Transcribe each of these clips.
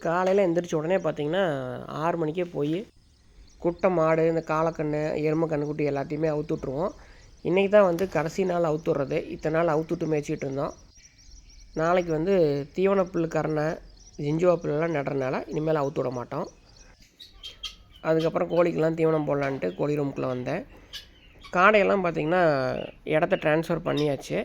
காலையில் எந்திரிச்ச உடனே பார்த்திங்கன்னா 6 மணிக்கே போய் குட்டை மாடு, இந்த காளைக்கன்று, எருமை கன்றுக்குட்டி எல்லாத்தையுமே அவுத்து விட்ருவோம். இன்றைக்கி தான் வந்து கடைசி நாள் அவுத்து விட்றது. இத்தனை நாள் அவுத்து விட்டு மேய்ச்சிட்டு இருந்தோம். நாளைக்கு வந்து தீவன புல், கரணை, ஜிஞ்சுவா புல்லெல்லாம் நடுறதுனால இனிமேல் அவுத்து விட மாட்டோம். அதுக்கப்புறம் கோழிக்கெல்லாம் தீவனம் போடலான்ட்டு கோழி ரூமுக்குள்ளே வந்தேன். காடையெல்லாம் பார்த்திங்கன்னா இடத்த ட்ரான்ஸ்ஃபர் பண்ணியாச்சு.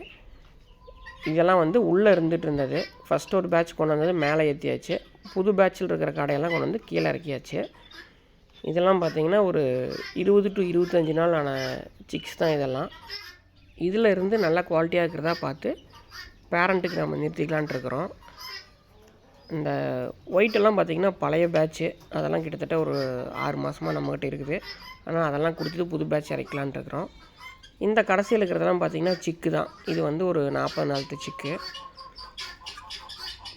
இதெல்லாம் வந்து உள்ளே இருந்துகிட்டு இருந்தது. ஃபஸ்ட்டு ஒரு பேட்ச் கொண்டு வந்தது மேலே ஏற்றியாச்சு. புது பேட்சில் இருக்கிற காடையெல்லாம் கொண்டு வந்து கீழே இறக்கியாச்சு. இதெல்லாம் பார்த்திங்கன்னா ஒரு 20 to 25 நாள் ஆன சிக்ஸ் தான் இதெல்லாம். இதில் இருந்து நல்லா குவாலிட்டியாக இருக்கிறதா பார்த்து பேரண்ட்டுக்கு நம்ம நிறுத்திக்கலான்ட்டு இருக்கிறோம். இந்த ஒயிட்டெல்லாம் பார்த்திங்கன்னா பழைய பேட்ச்சு, அதெல்லாம் கிட்டத்தட்ட ஒரு 6 மாதமாக நம்மக்கிட்ட இருக்குது. ஆனால் அதெல்லாம் கொடுத்துட்டு புது பேட்ச் இறக்கலான்ட்டு இருக்கிறோம். இந்த கடைசியில் இருக்கிறதெல்லாம் பார்த்திங்கன்னா சிக்கு தான். இது வந்து ஒரு 40 நாளத்து சிக்கு.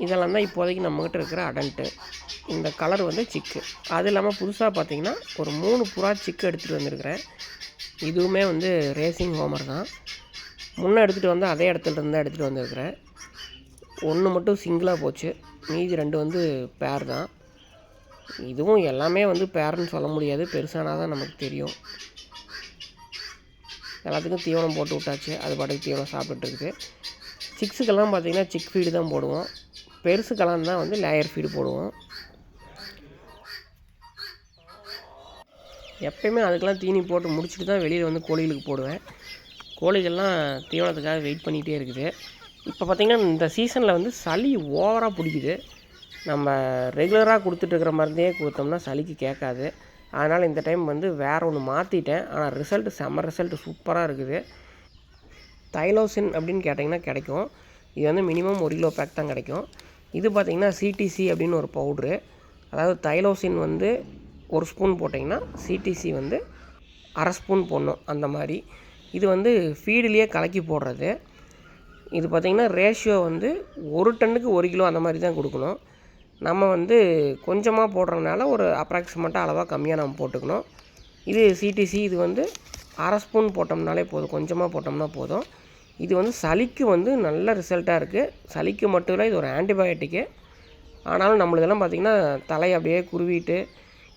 இதெல்லாம் தான் இப்போதைக்கு நம்மக்கிட்ட இருக்கிற அடல்ட்டு. இந்த கலர் வந்து சிக்கு. அது இல்லாமல் புதுசாக பார்த்திங்கன்னா ஒரு 3 புறா சிக்கு எடுத்துகிட்டு வந்திருக்கிறேன். இதுவுமே வந்து ரேசிங் ஹோமர் தான். முன்னே எடுத்துகிட்டு வந்து அதே இடத்துல இருந்தால் எடுத்துகிட்டு வந்திருக்கிறேன். 1 மட்டும் சிங்கிளாக போச்சு, மீதி 2 வந்து பேர் தான். இதுவும் எல்லாமே வந்து பேர்னு சொல்ல முடியாது, பெருசானால் தான் நமக்கு தெரியும். எல்லாத்துக்கும் தீவனம் போட்டு விட்டாச்சு. அது பாட்டுக்கு தீவனம் சாப்பிட்டுருக்குது. சிக்ஸுக்கெல்லாம் பார்த்திங்கன்னா சிக் ஃபீடு தான் போடுவோம். பெருசுக்கெல்லாம் தான் வந்து லேயர் ஃபீடு போடுவோம். எப்பயுமே அதுக்கெல்லாம் தீனி போட்டு முடிச்சுட்டு தான் வெளியில் வந்து கோழிகளுக்கு போடுவேன். கோழிகள்லாம் தீவனத்துக்காக வெயிட் பண்ணிகிட்டே இருக்குது. இப்போ பார்த்திங்கன்னா இந்த சீசனில் வந்து சளி ஓவராக பிடிக்குது. நம்ம ரெகுலராக கொடுத்துட்ருக்கிற மருந்தே கொடுத்தோம்னா சளிக்கு கேட்காது. அதனால் இந்த டைம் வந்து வேறு ஒன்று மாற்றிட்டேன். ஆனால் ரிசல்ட்டு செம்ம ரிசல்ட்டு சூப்பராக இருக்குது. தைலோசின் அப்படின்னு கேட்டிங்கன்னா கிடைக்கும். இது வந்து மினிமம் 1 கிலோ பேக் தான் கிடைக்கும். இது பார்த்திங்கன்னா சிடிசி அப்படின்னு ஒரு பவுட்ரு. அதாவது தைலோசின் வந்து 1 ஸ்பூன் போட்டிங்கன்னா சிடிசி வந்து 1/2 ஸ்பூன் போடணும். அந்த மாதிரி இது வந்து ஃபீடுலேயே கலக்கி போடுறது. இது பார்த்திங்கன்னா ரேஷியோ வந்து 1 டன்னுக்கு 1 கிலோ அந்த மாதிரி தான் கொடுக்கணும். நம்ம வந்து கொஞ்சமாக போடுறதுனால ஒரு அப்ராக்சிமேட்டாக அளவாக கம்மியாக நம்ம போட்டுக்கணும். இது சிடிசி இது வந்து 1/2 ஸ்பூன் போட்டோம்னாலே போதும், கொஞ்சமாக போட்டோம்னா போதும். இது வந்து சளிக்கு வந்து நல்ல ரிசல்ட்டாக இருக்குது. சளிக்கு மட்டும் இல்லை, இது ஒரு ஆன்டிபயோட்டிக்கு. ஆனாலும் நம்மளுதெல்லாம் பார்த்திங்கன்னா தலையை அப்படியே குருவிட்டு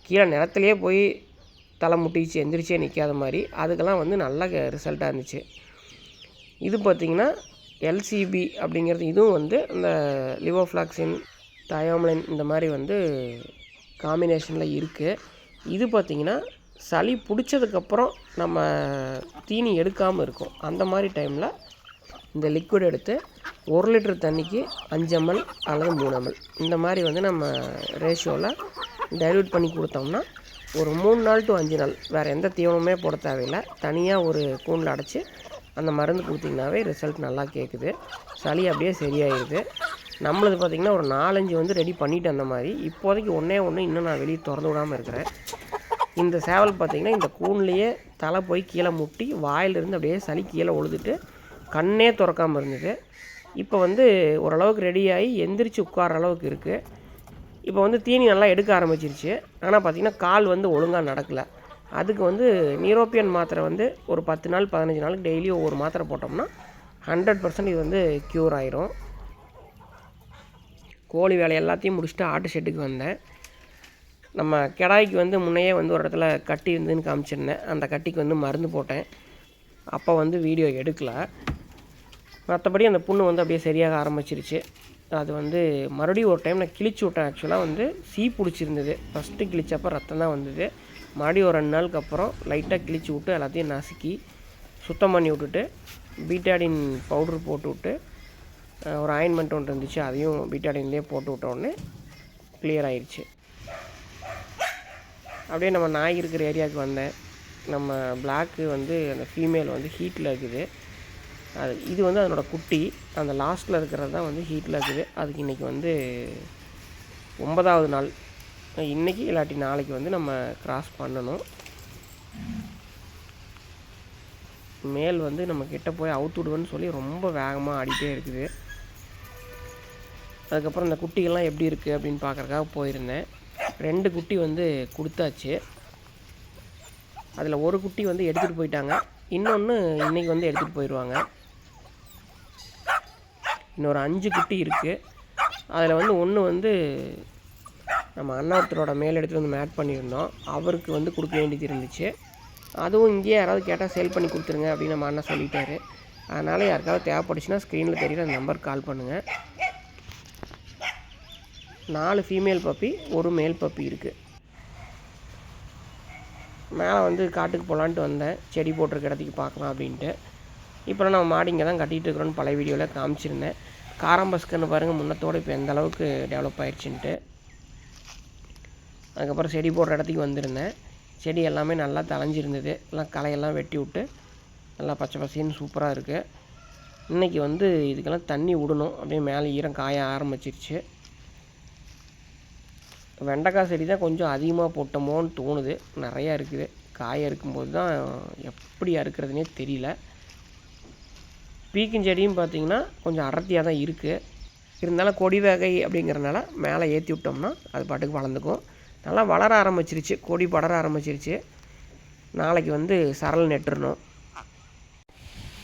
கீழே நிலத்துலையே போய் தலை முட்டிச்சு எந்திரிச்சே நிற்காத மாதிரி, அதுக்கெல்லாம் வந்து நல்ல ரிசல்ட்டாக இருந்துச்சு. இது பார்த்திங்கன்னா எல்சிபி அப்படிங்கிறது. இதுவும் வந்து இந்த லிவோஃப்ளாக்சின், தயோமலின் இந்த மாதிரி வந்து காம்பினேஷனில் இருக்குது. இது பார்த்திங்கன்னா சளி பிடிச்சதுக்கப்புறம் நம்ம தீனி எடுக்காமல் இருக்கும். அந்த மாதிரி டைமில் இந்த லிக்விட் எடுத்து 1 லிட்டர் தண்ணிக்கு 5 ml அல்லது 3 ml இந்த மாதிரி வந்து நம்ம ரேஷியோவில் டைல்யூட் பண்ணி கொடுத்தோம்னா ஒரு 3 நாள் to 5 நாள் வேறு எந்த தீவனமே போட தேவையில்லை. தனியாக ஒரு கூண்டில் அடைச்சி அந்த மருந்து கொடுத்திங்கனாவே ரிசல்ட் நல்லா கேட்குது. சளி அப்படியே சரியாயிடுது. நம்மளது பார்த்திங்கன்னா ஒரு 4-5 வந்து ரெடி பண்ணிவிட்டு அந்த மாதிரி. இப்போதைக்கு ஒன்றே இன்னும் நான் வெளியே திறந்து விடாமல் இருக்கிறேன். இந்த சேவல் பார்த்திங்கன்னா இந்த கூண்லேயே தலை போய் கீழே முட்டி வாயிலிருந்து அப்படியே சளி கீழே உழுதுட்டு கண்ணே திறக்காமல் இருந்தது. இப்போ வந்து ஓரளவுக்கு ரெடியாகி எந்திரிச்சு உட்கார அளவுக்கு இருக்குது. இப்போ வந்து தீனி நல்லா எடுக்க ஆரம்பிச்சிருச்சு. ஆனால் பார்த்திங்கன்னா கால் வந்து ஒழுங்காக நடக்கலை. அதுக்கு வந்து நியூரோபியன் மாத்திரை வந்து ஒரு 10 நாள் 15 நாளுக்கு டெய்லியும் ஒவ்வொரு மாத்திரை போட்டோம்னா 100% இது வந்து க்யூர் ஆயிரும். கோழி வேலை எல்லாத்தையும் முடிச்சுட்டு ஆட்டு ஷெட்டுக்கு வந்தேன். நம்ம கிடாய்க்கு வந்து முன்னையே வந்து ஒரு இடத்துல கட்டி இருந்துன்னு காமிச்சிருந்தேன். அந்த கட்டிக்கு வந்து மருந்து போட்டேன். அப்போ வந்து வீடியோ எடுக்கலை. மற்றபடி அந்த புண்ணு வந்து அப்படியே சரியாக ஆரம்பிச்சிருச்சு. அது வந்து மறுபடியும் ஒரு டைம் நான் கிழிச்சு விட்டேன். ஆக்சுவலாக வந்து பிடிச்சிருந்தது. ஃபஸ்ட்டு கிழிச்சப்போ ரத்தம் தான் வந்தது. மறுபடியும் ஒரு 2 நாளுக்கு அப்புறம் லைட்டாக கிழிச்சு விட்டு எல்லாத்தையும் நசுக்கி சுத்தம் பண்ணி விட்டுட்டு பீட்டாடின் பவுட்ரு போட்டு விட்டு ஒரு ஆயின்மெண்ட் ஒன்று இருந்துச்சு, அதையும் பீட்டாடின்லேயே போட்டு விட்டோடனே கிளியர் ஆயிடுச்சு. அப்படியே நம்ம நாய் இருக்கிற ஏரியாவுக்கு வந்தேன். நம்ம பிளாக்கு வந்து அந்த ஃபீமேல் வந்து ஹீட்டில் இருக்குது. இது வந்து அதனோட குட்டி. அந்த லாஸ்ட்டில் இருக்கிறது தான் வந்து ஹீட்டில் இருக்குது. அதுக்கு இன்றைக்கி வந்து 9வது நாள். இன்றைக்கி இல்லாட்டி நாளைக்கு வந்து நம்ம கிராஸ் பண்ணணும். மேல் வந்து நம்ம கிட்ட போய் அவுத்து விடுவேன்னு சொல்லி ரொம்ப வேகமாக ஆடிட்டே இருக்குது. அதுக்கப்புறம் இந்த குட்டிகள்லாம் எப்படி இருக்குது அப்படின்னு பார்க்குறக்காக போயிருந்தேன். 2 குட்டி வந்து கொடுத்தாச்சு. அதில் ஒரு குட்டி வந்து எடுத்துகிட்டு போயிட்டாங்க. இன்னொன்று இன்றைக்கி வந்து எடுத்துகிட்டு போயிடுவாங்க. இன்னொரு 5 குட்டி இருக்குது. அதில் வந்து ஒன்று வந்து நம்ம அண்ணா ஒருத்தரோட மேல் எடுத்துகிட்டு வந்து மேட் பண்ணியிருந்தோம். அவருக்கு வந்து கொடுக்க வேண்டியது இருந்துச்சு. அதுவும் இங்கேயே யாராவது கேட்டால் சேல் பண்ணி கொடுத்துருங்க அப்படின்னு நம்ம அண்ணன் சொல்லிட்டாரு. அதனால் யாருக்காவது தேவைப்பட்டுச்சுன்னா ஸ்க்ரீனில் தெரியுற அந்த நம்பருக்கு கால் பண்ணுங்கள். 4 ஃபீமேல் பப்பி, 1 மேல் பப்பி இருக்குது. மேலே வந்து காட்டுக்கு போகலான்ட்டு வந்தேன், செடி போட்டிருக்க இடத்துக்கு பார்க்கலாம் அப்படின்ட்டு. இப்போ நம்ம மாடு இங்கே தான் கட்டிகிட்டு இருக்கிறோன்னு பழைய வீடியோவில் காமிச்சிருந்தேன். காரம்பஸ்கன்னு பாருங்கள் முன்னத்தோடு இப்போ எந்த அளவுக்கு டெவலப் ஆயிடுச்சுன்ட்டு. அதுக்கப்புறம் செடி போடுற இடத்துக்கு வந்திருந்தேன். செடி எல்லாமே நல்லா தளைஞ்சிருந்தது. எல்லாம் களையெல்லாம் வெட்டி விட்டு நல்லா பச்சை பசேன்னு சூப்பராக இருக்குது. இன்றைக்கி வந்து இதுக்கெல்லாம் தண்ணி விடணும். அப்படியே மேலே ஈரம் காய ஆரம்பிச்சிருச்சு. வெண்டைக்காய் செடி தான் கொஞ்சம் அதிகமாக போட்டோமோன்னு தோணுது. நிறையா இருக்குது. காய இருக்கும்போது தான் எப்படி அறுக்கிறதுனே தெரியல. பீக்கஞ்செடியும் பார்த்திங்கன்னா கொஞ்சம் அடர்த்தியாக தான் இருக்குது. இருந்தாலும் கொடி வகை அப்படிங்கிறனால மேலே ஏற்றி விட்டோம்னா அது பாட்டுக்கு வளர்ந்துக்கும். நல்லா வளர ஆரம்பிச்சிருச்சு, கொடி படர ஆரம்பிச்சிருச்சு. நாளைக்கு வந்து சரல் நெட்டுறணும்.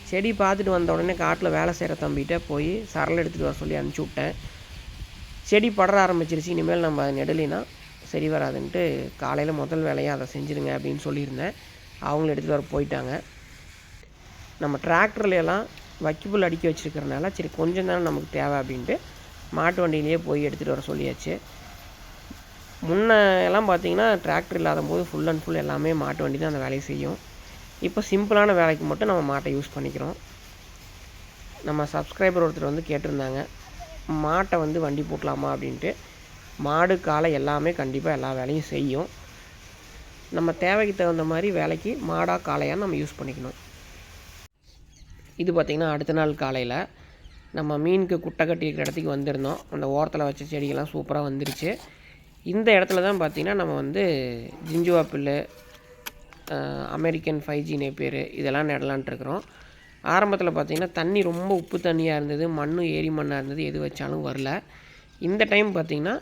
செடி பார்த்துட்டு வந்த உடனே காட்டில் வேலை செய்கிற தம்பிகிட்ட போய் சரல் எடுத்துகிட்டு வர சொல்லி அனுப்பிச்சி விட்டேன். செடி படர ஆரம்பிச்சிருச்சு, இனிமேல் நம்ம அதை நெடலினா சரி வராதுன்ட்டு காலையில் முதல் வேலையாக அதை செஞ்சுருங்க அப்படின்னு சொல்லியிருந்தேன். அவங்களும் எடுத்துகிட்டு வர போயிட்டாங்க. நம்ம டிராக்டர்லையெல்லாம் வைக்கப்புல் அடிக்க வச்சுருக்கிறனால சரி கொஞ்சம் தானே நமக்கு தேவை அப்படின்ட்டு மாட்டு வண்டியிலேயே போய் எடுத்துகிட்டு வர சொல்லியாச்சு. முன்ன எல்லாம் பார்த்திங்கன்னா டிராக்டர் இல்லாத போது ஃபுல் அண்ட் ஃபுல் எல்லாமே மாட்டு வண்டி தான் அந்த வேலையை செய்யும். இப்போ சிம்பிளான வேலைக்கு மட்டும் நம்ம மாட்டை யூஸ் பண்ணிக்கிறோம். நம்ம சப்ஸ்கிரைபர் ஒருத்தர் வந்து கேட்டிருந்தாங்க, மாட்டை வந்து வண்டி போட்டலாமா அப்படின்ட்டு. மாடு காளை எல்லாமே கண்டிப்பாக எல்லா வேலையும் செய்யும். நம்ம தேவைக்கு தகுந்த மாதிரி வேலைக்கு மாடாக காளையாக நம்ம யூஸ் பண்ணிக்கணும். இது பார்த்திங்கன்னா அடுத்த நாள் காலையில் நம்ம மீனுக்கு குட்டை கட்டி இருக்கிற இடத்துக்கு வந்திருந்தோம். அந்த ஓரத்தில் வச்ச செடிகள்லாம் சூப்பராக வந்துருச்சு. இந்த இடத்துல தான் பார்த்திங்கன்னா நம்ம வந்து ஜிஞ்சுவா புல்லு, அமெரிக்கன் 5G நேப்பியர் இதெல்லாம் நடலான்ட்ருக்குறோம். ஆரம்பத்தில் பார்த்திங்கன்னா தண்ணி ரொம்ப உப்பு தண்ணியாக இருந்தது, மண்ணும் ஏரி மண்ணாக இருந்தது, எது வச்சாலும் வரல. இந்த டைம் பார்த்திங்கன்னா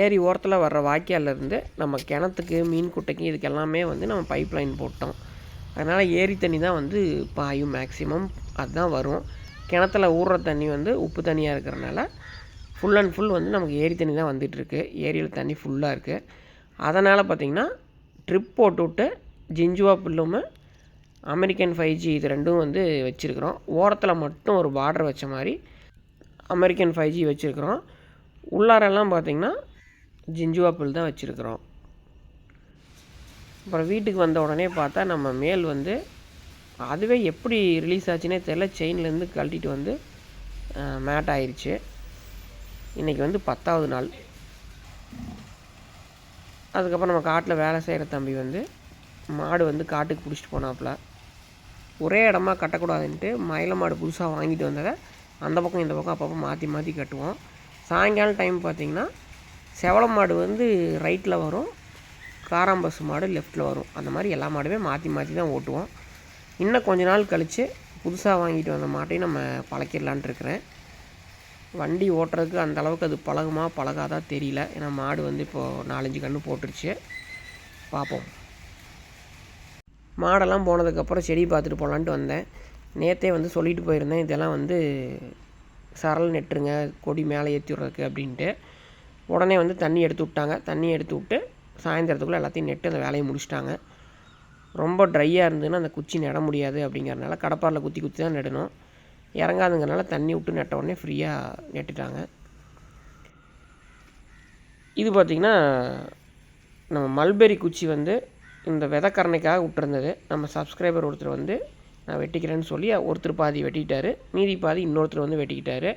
ஏரி ஓரத்தில் வர்ற வாய்க்காலிருந்து நம்ம கிணத்துக்கு மீன் குட்டைக்கு இதுக்கு எல்லாமே வந்து நம்ம பைப் லைன் போட்டோம். அதனால் ஏரி தண்ணி தான் வந்து பாயும், மேக்ஸிமம் அதுதான் வரும். கிணத்துல ஊறுற தண்ணி வந்து உப்பு தண்ணியாக இருக்கிறனால ஃபுல் அண்ட் ஃபுல் வந்து நமக்கு ஏரி தண்ணி தான் வந்துட்டுருக்கு. ஏரியில் தண்ணி ஃபுல்லாக இருக்குது. அதனால் பார்த்திங்கன்னா ட்ரிப் போட்டுவிட்டு ஜிஞ்சுவா புல்லும் அமெரிக்கன் 5G இது ரெண்டும் வந்து வச்சுருக்குறோம். ஓரத்தில் மட்டும் ஒரு பார்டர் வச்ச மாதிரி அமெரிக்கன் 5G வச்சுருக்குறோம். உள்ளாரெல்லாம் பார்த்திங்கன்னா ஜிஞ்சுவா புல் தான் வச்சுருக்குறோம். அப்புறம் வீட்டுக்கு வந்த உடனே பார்த்தா நம்ம மேல் வந்து அதுவே எப்படி ரிலீஸ் ஆச்சுன்னே தெரியல, செயின்லேருந்து கழட்டிட்டு வந்து மேட் ஆயிடுச்சு. இன்றைக்கி வந்து 10வது நாள். அதுக்கப்புறம் நம்ம காட்டில் வேலை செய்கிற தம்பி வந்து மாடு வந்து காட்டுக்கு பிடிச்சிட்டு போனாப்புல. ஒரே இடமா கட்டக்கூடாதுன்ட்டு மயில மாடு புதுசாக வாங்கிட்டு வந்ததை அந்த பக்கம் இந்த பக்கம் அப்பப்போ மாற்றி மாற்றி கட்டுவோம். சாயங்காலம் டைம் பார்த்திங்கன்னா செவள மாடு வந்து ரைட்டில் வரும், காராம்பசு மாடு லெஃப்ட்டில் வரும். அந்த மாதிரி எல்லா மாடுமே மாற்றி மாற்றி தான் ஓட்டுவோம். இன்னும் கொஞ்ச நாள் கழித்து புதுசாக வாங்கிட்டு வந்த மாட்டையும் நம்ம பழக்கிடலான்ட்டு இருக்கிறேன். வண்டி ஓட்டுறதுக்கு அந்த அளவுக்கு அது பழகுமா பழகாதா தெரியல. ஏன்னா மாடு வந்து இப்போது 4-5 கன்று போட்டுருச்சு. பார்ப்போம். மாடெல்லாம் போனதுக்கப்புறம் செடி பார்த்துட்டு போகலான்ட்டு வந்தேன். நேற்றே வந்து சொல்லிட்டு போயிருந்தேன், இதெல்லாம் வந்து சரல் நெட்டுருங்க கொடி மேலே ஏற்றி விட்றதுக்கு அப்படின்ட்டு. உடனே வந்து தண்ணி எடுத்து விட்டாங்க. தண்ணி எடுத்து விட்டு சாயந்தரத்துக்குள்ளே எல்லாத்தையும் நெட்டு அந்த வேலையை முடிச்சிட்டாங்க. ரொம்ப ட்ரையாக இருந்ததுன்னா அந்த குச்சி நட முடியாது அப்படிங்கிறனால கடப்பாரில் குத்தி குத்தி தான் நடணும். இறங்காதுங்கிறனால தண்ணி விட்டு நட்ட உடனே ஃப்ரீயாக நட்டுட்டாங்க. இது பார்த்திங்கன்னா நம்ம மல்பெரி குச்சி வந்து இந்த விதைக்கரணைக்காக விட்டுருந்தது. நம்ம சப்ஸ்கிரைபர் ஒருத்தர் வந்து நான் வெட்டிக்கிறேன்னு சொல்லி ஒருத்தர் பாதி வெட்டிக்கிட்டாரு, மீதி பாதி இன்னொருத்தர் வந்து வெட்டிக்கிட்டாரு.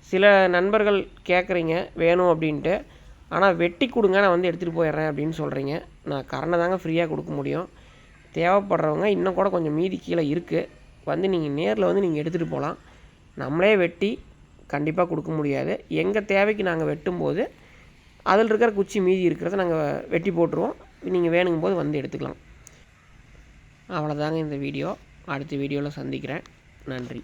சில நண்பர்கள் கேட்குறீங்க வேணும் அப்படின்ட்டு, ஆனால் வெட்டி கொடுங்க நான் வந்து எடுத்துகிட்டு போயிடுறேன் அப்படின்னு சொல்கிறீங்க. நான் கரணை தாங்க ஃப்ரீயாக கொடுக்க முடியும். தேவைப்படுறவங்க இன்னும் கூட கொஞ்சம் மீதி கீழே இருக்குது, வந்து நீங்கள் நேரில் வந்து நீங்கள் எடுத்துகிட்டு போகலாம். நம்மளே வெட்டி கண்டிப்பாக கொடுக்க முடியாது. எங்கள் தேவைக்கு நாங்கள் வெட்டும்போது அதில் இருக்கிற குச்சி மீதி இருக்கிறத நாங்கள் வெட்டி போட்டுருவோம். நீங்கள் வேணுங்கும் போது வந்து எடுத்துக்கலாம். அவ்வளோதாங்க இந்த வீடியோ. அடுத்த வீடியோவில் சந்திக்கிறேன். நன்றி.